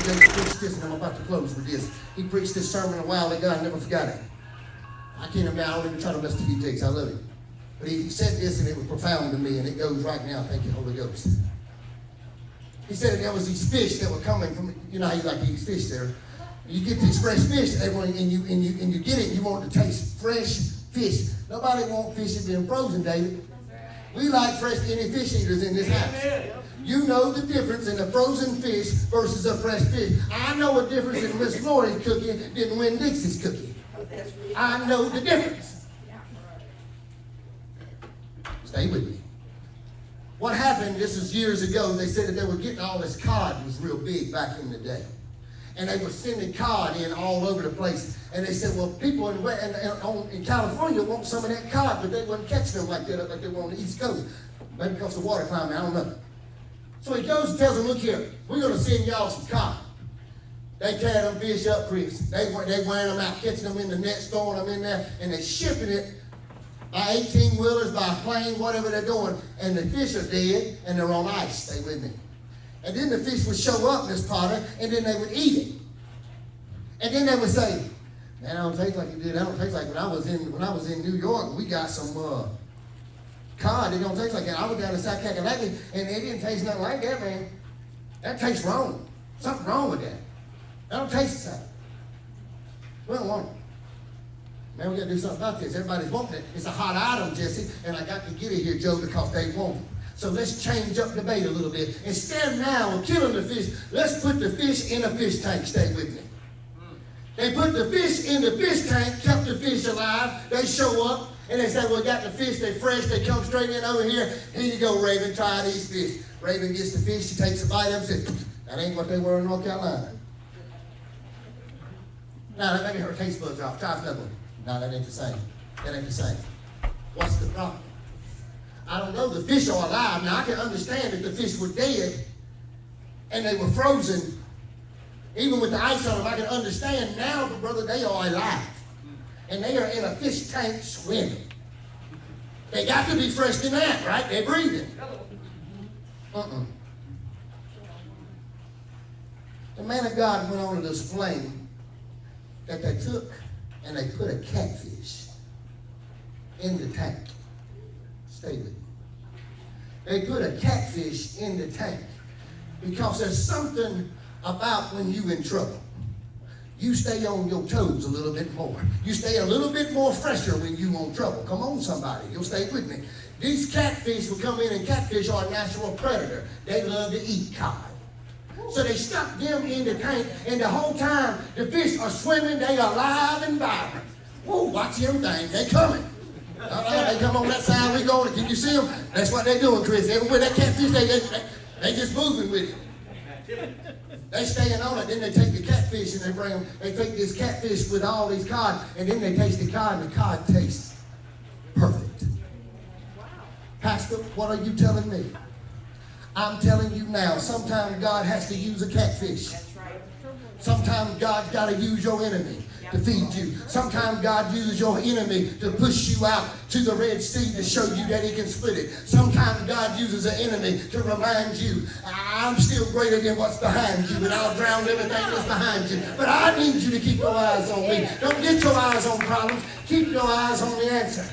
David preached this, and I'm about to close with this. He preached this sermon a while ago. I never forgot it. I can't imagine. I don't even try to mess T.D. Jakes. I love him. But he said this, and it was profound to me, and it goes right now. Thank you, Holy Ghost. He said there was these fish that were coming from, you know how you like to eat fish there. You get these fresh fish, everyone, and you get it, and you want to taste fresh fish. Nobody wants fish that's been frozen, David. We like fresh, any fish eaters in this house. You know the difference in a frozen fish versus a fresh fish. I know a difference in Miss Lori's cooking than when Dixie's cooking. I know the difference. Stay with me. What happened, this was years ago, they said that they were getting all this cod was real big back in the day. And they were sending cod in all over the place. And they said, well, people in California want some of that cod, but they wouldn't catch them like that, like they were on the East Coast. Maybe because of water climbing, I don't know. So he goes and tells them, look here, we're going to send y'all some cod. They tear them fish up, Chris. They wearing them out, catching them in the net, storing them in there, and they're shipping it by 18-wheelers, by plane, whatever they're doing. And the fish are dead, and they're on ice. Stay with me. And then the fish would show up, Miss Potter, and then they would eat it. And then they would say, man, I don't taste like it did. I don't taste like when I was in New York, we got some cod. It don't taste like that. I was down in South Carolina, and it didn't taste nothing like that, man. That tastes wrong. Something wrong with that. That don't taste the same. We don't want it. Man, we got to do something about this. Everybody's wanting it. It's a hot item, Jesse, and I got to get it here, Joe, because they want it. So let's change up the bait a little bit. Instead now of killing the fish, let's put the fish in a fish tank. Stay with me. They put the fish in the fish tank, kept the fish alive. They show up, and they say, well, we got the fish. They're fresh. They come straight in over here. Here you go, Raven. Try these fish. Raven gets the fish. She takes a bite of them and says, that ain't what they were in North Carolina. Now, that maybe her taste buds off. Try another one. No, that ain't the same. That ain't the same. What's the problem? I don't know. The fish are alive. Now, I can understand that the fish were dead and they were frozen. Even with the ice on them, I can understand now, but brother, they are alive. And they are in a fish tank swimming. They got to be fresh than that, right? They're breathing. The man of God went on to explain that they took and they put a catfish in the tank. Stay with me. They put a catfish in the tank because there's something about when you in trouble. You stay on your toes a little bit more. You stay a little bit more fresher when you on trouble. Come on, somebody. You'll stay with me. These catfish will come in, and catfish are a natural predator. They love to eat cod. So they stuck them in the tank, and the whole time the fish are swimming, they are alive and vibrant. Whoa, watch them things. They coming. They come on that side, we going. Can you see them? That's what they're doing, Chris. Everywhere that catfish, they just moving with it. They staying on it. Then they take the catfish and they bring them. They take this catfish with all these cod, and then they taste the cod, and the cod tastes perfect. Pastor, what are you telling me? I'm telling you now, sometimes God has to use a catfish. Sometimes God's got to use your enemy to feed you. Sometimes God uses your enemy to push you out to the Red Sea to show you that he can split it. Sometimes God uses an enemy to remind you, I'm still greater than what's behind you, and I'll drown everything that's behind you. But I need you to keep your eyes on me. Don't get your eyes on problems. Keep your eyes on the answer.